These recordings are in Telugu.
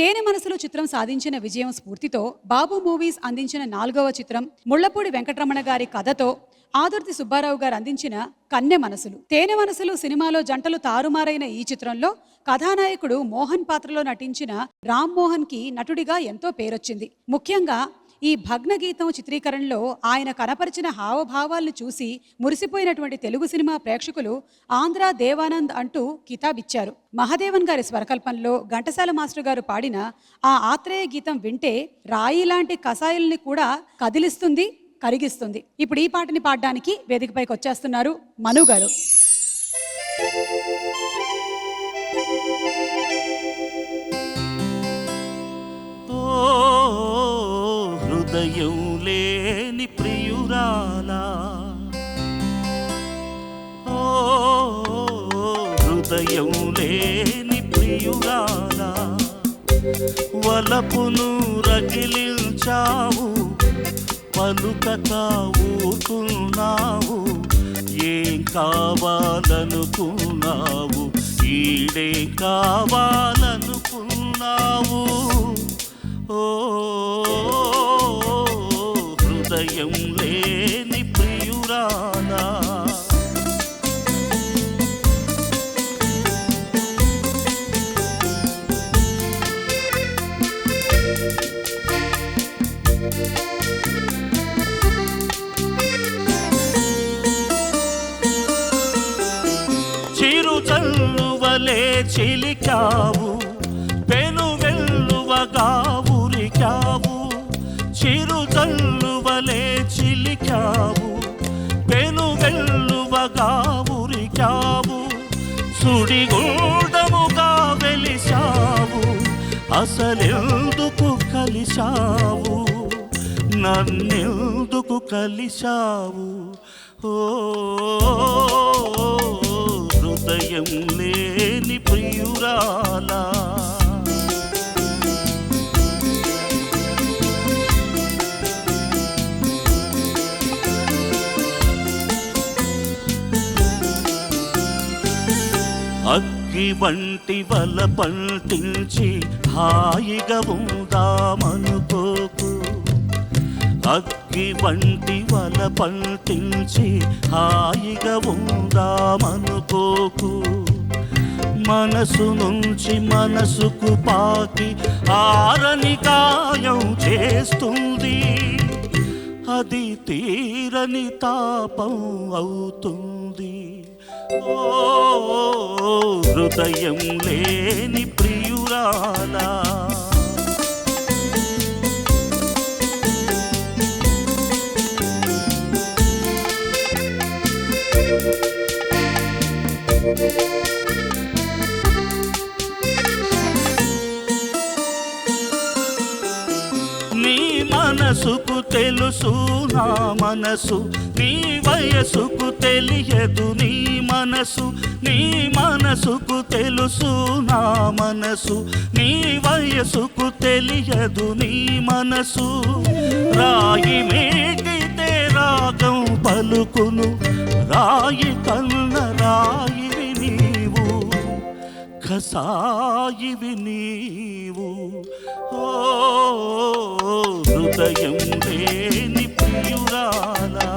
తేనె మనసులు చిత్రం సాధించిన విజయం స్ఫూర్తితో బాబు మూవీస్ అందించిన 4వ చిత్రం ముళ్లపూడి వెంకటరమణ గారి కథతో ఆదుర్తి సుబ్బారావు గారు అందించిన కన్నె మనసులు. తేనె మనసులు సినిమాలో జంటలు తారుమారైన ఈ చిత్రంలో కథానాయకుడు మోహన్ పాత్రలో నటించిన రామ్ మోహన్ కి నటుడిగా ఎంతో పేరొచ్చింది. ముఖ్యంగా ఈ భగ్న గీతం చిత్రీకరణలో ఆయన కనపరిచిన హావభావాలను చూసి మురిసిపోయినటువంటి తెలుగు సినిమా ప్రేక్షకులు ఆంధ్ర దేవానంద్ అంటూ కితాబిచ్చారు. మహాదేవన్ గారి స్వరకల్పనలో ఘంటసాల మాస్టర్ గారు పాడిన ఆ ఆత్రేయ గీతం వింటే రాయి లాంటి కషాయాల్ని కూడా కదిలిస్తుంది, కరిగిస్తుంది. ఇప్పుడు ఈ పాటని పాడడానికి వేదికపైకి వచ్చేస్తున్నారు మను గారు. హృదయం లేని ప్రియురాలా, ఓ హృదయం లేని ప్రియురాలా, వలపును రగిలించావు, పలుకక ఊరుకున్నావు, ఏం కావాలనుకున్నావు, ఈడే కావాలనుకున్నావు, ఓ హృదయం లేని ప్రియురాలా. చిరు చల్లువలే చిలికావు, పెను వెల్లువగా ఉరికావు, చిరు చల్లువలే చిలికావు, పెను వెల్లువగా ఉరికావు, సుడిగుండముగా వెలిశావు, అసలెందుకు కలిశావు, నన్నెందుకు కలిశావు, ఓ హృదయం లేని ప్రియురాలా. అగ్గి వంటి వల పంటించి హాయిగా ఉందామనుకోకు, అగ్గి వంటి వల పంటించి హాయిగా ఉందామనుకోకు, మనసు నుంచి మనసుకు పాకి ఆరని గాయం చేస్తుంది, అది తీరని తాపం అవుతుంది, ఓ హృదయం లేని ప్రియురాలా. నీ మనసుకు తెలుసు నా మనసు, నీ వయసుకు తెలియదు నీ మనసు, నీ మనసుకు తెలుసు నా మనసు, నీ వయసుకు తెలియదు నీ మనసు, రాయి మీటితే రాగం పలుకును, రాయి కన్న రాయివి నీవు, కసాయివి నీవు, ఓ హృదయం లేని ప్రియురాలా.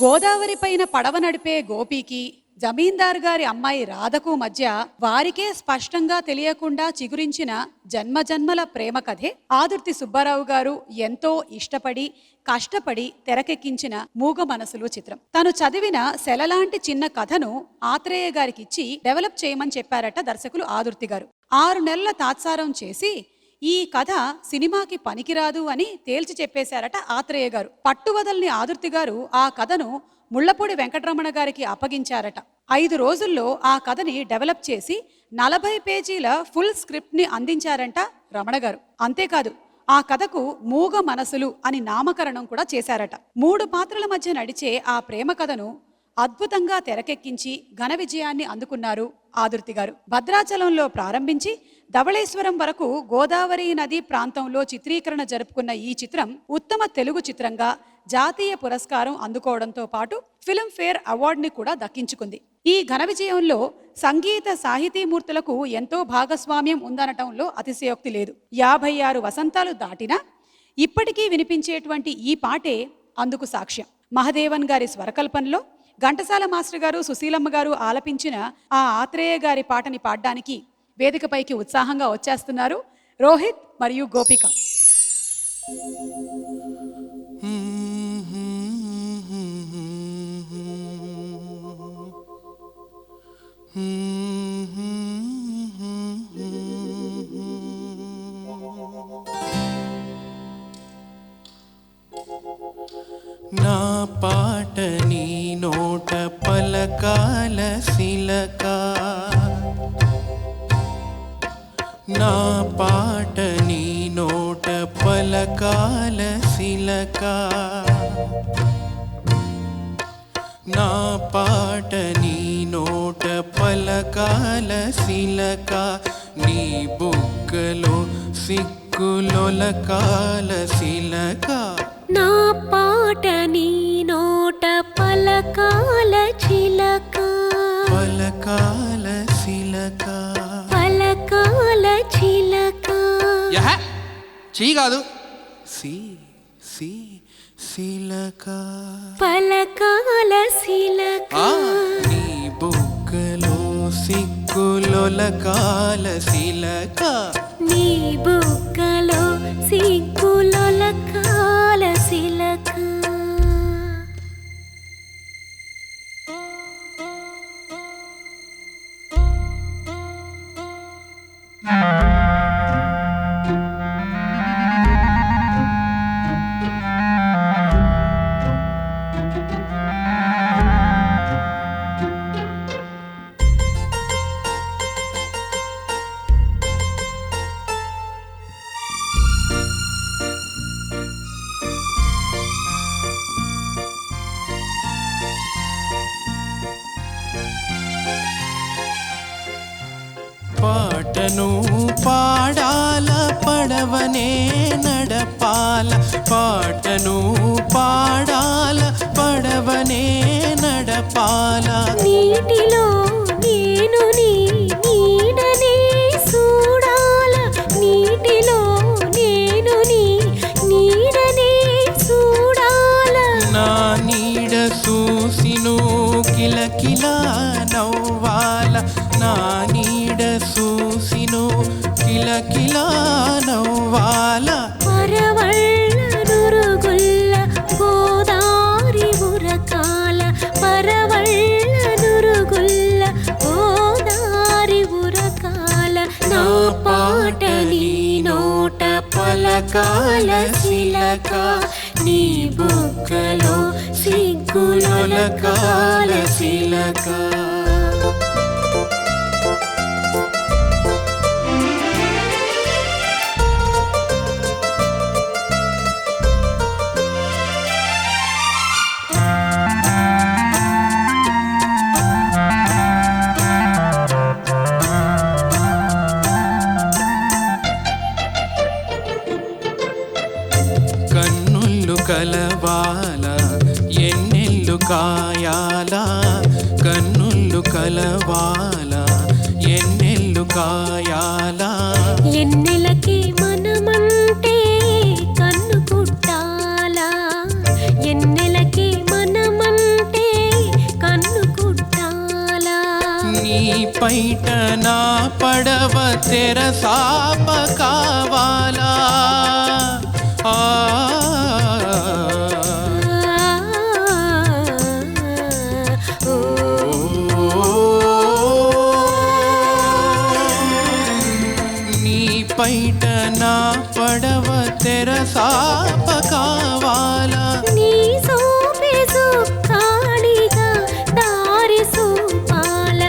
గోదావరి పైన పడవ నడిపే గోపికి జమీందార్ గారి అమ్మాయి రాధకు మధ్య వారికే స్పష్టంగా తెలియకుండా చిగురించిన జన్మజన్మల ప్రేమ కథే ఆదుర్తి సుబ్బారావు గారు ఎంతో ఇష్టపడి కష్టపడి తెరకెక్కించిన మూగ మనసులు చిత్రం. తను చదివిన సెలలాంటి చిన్న కథను ఆత్రేయ గారికి ఇచ్చి డెవలప్ చేయమని చెప్పారట దర్శకులు ఆదుర్తి గారు. 6 నెలల తాత్సారం చేసి ఈ కథ సినిమాకి పనికిరాదు అని తేల్చి చెప్పేశారట ఆత్రేయ గారు. పట్టువదల్ని ఆదుర్తి గారు ఆ కథను ముళ్లపూడి వెంకటరమణ గారికి అప్పగించారట. 5 రోజుల్లో ఆ కథని డెవలప్ చేసి 40 పేజీల ఫుల్ స్క్రిప్ట్ ని అందించారంట రమణ గారు. అంతేకాదు ఆ కథకు మూగ మనసులు అని నామకరణం కూడా చేశారట. 3 పాత్రల మధ్య నడిచే ఆ ప్రేమ కథను అద్భుతంగా తెరకెక్కించి ఘన విజయాన్ని అందుకున్నారు ఆదుర్తి గారు. భద్రాచలంలో ప్రారంభించి ధవళేశ్వరం వరకు గోదావరి నది ప్రాంతంలో చిత్రీకరణ జరుపుకున్న ఈ చిత్రం ఉత్తమ తెలుగు చిత్రంగా జాతీయ పురస్కారం అందుకోవడంతో పాటు ఫిల్మ్ఫేర్ అవార్డుని కూడా దక్కించుకుంది. ఈ ఘన విజయంలో సంగీత సాహితీమూర్తులకు ఎంతో భాగస్వామ్యం ఉందనటంలో అతిశయోక్తి లేదు. 56 వసంతాలు దాటినా ఇప్పటికీ వినిపించేటువంటి ఈ పాటే అందుకు సాక్ష్యం. మహదేవన్ గారి స్వరకల్పనలో ఘంటసాల మాస్టర్ గారు, సుశీలమ్మ గారు ఆలపించిన ఆ ఆత్రేయ గారి పాటని పాడడానికి వేదికపైకి ఉత్సాహంగా వచ్చేస్తున్నారు రోహిత్ మరియు గోపిక. నా పాట నీ నోట పలకాల శిలక, నా పాట నీ నోట పలకాల శిలక, నా పాట నీ నోట పలకాల శిలక, నీ బుగ్గలో సిగ్గులొలకాల శిలక. నా పాట నీ నోట పలకాల చిలక, పలకాల శిలక, పలకాల చిలక. చీ కాదు, సి సి శిలక, పలకాల శిలక. నీ బుగ్గలో సిగ్గులొలకాల శిలక, నీ బుగ్గలో సిగ్గులొలకాల శిలక. పాటను పాడాల పడవనే నడపాల, పాటను పాడాల పడవనే నడపాల. నీటిలో నేను నీ నీడనే చూడాల, నీటిలో నేను నీ నీడనే చూడాల. నా నీడ చూసిను కిలకిలా నవ్వాల, నా నీడ చూసిను కిలకిలా నవ్వాల. పరవళ్ళ నురుగుల్ల గోదారి ఉరకాల, పరవళ్ళ నురుగుల్ల గోదారి ఉరకాల. నా పాట నీ నోట పలకాల శిలక, నీ బుగ్గలో సిగ్గులొలకాల శిలక. కన్నుళ్ళు కలవాల ఎన్నెల్లు కాయాల, కన్నుళ్ళు కలవాల ఎన్నెల్లు కాయాల. ఎన్నెలకి మనమంటే కన్ను కుట్టాలా, ఎన్నెలకి మనమంటే కన్ను కుట్టాలా. నీ పైట నా పడవ తెరసాప కావాలా, ఆ నీ పైట నా పడవ తెరసాప కావాలా. నీ సోపే సుక్కాడిగా దారి సూపాల,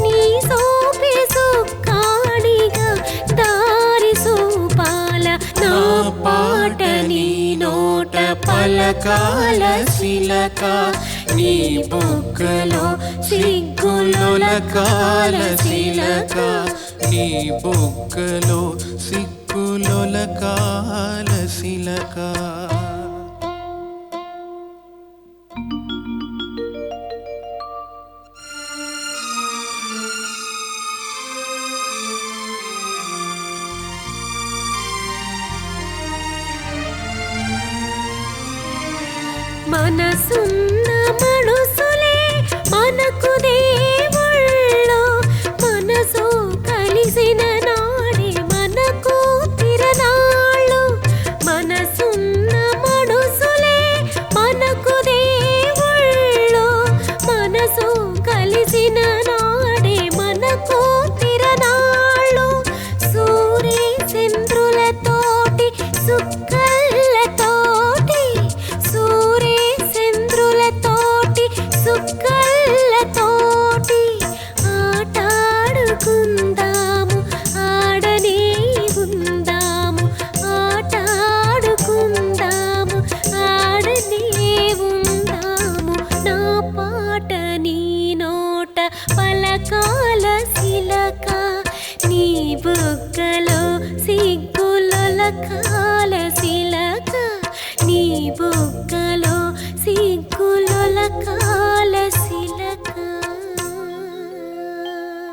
నీ సోపే సుక్కాడిగా దారి సూపాల. నా పాట నీ నోట పలకాల శిలక, నీ బుగ్గలో సిగ్గులొలకాల శిలక నీ బుగ్గలో సిగ్గులొలకాల శిలక మనసున్న మనుసులే మనకు దేవుళ్ళో మనసు కలిసిన నాడే మనకు తిరణాళ్ళు మనసున్న మనుసులే మనకు దేవుళ్ళో మనసు కలిసిన నాడే మనకు తిరణాళ్ళు సూర్య చంద్రులతోటి సుక్కలతోటి సూర్య చంద్రులతోటి సుక్కలతోటి ఆటాడుకుందాము ఆడనే ఉందాము ఆటాడుకుందాము ఆడనే ఉందాము నా పాట నీ నోట పలకాల శిలక నీ బుగ్గలో సిగ్గులొలకాల శిలక నీ బుగ్గలో సిగ్గులొలకాల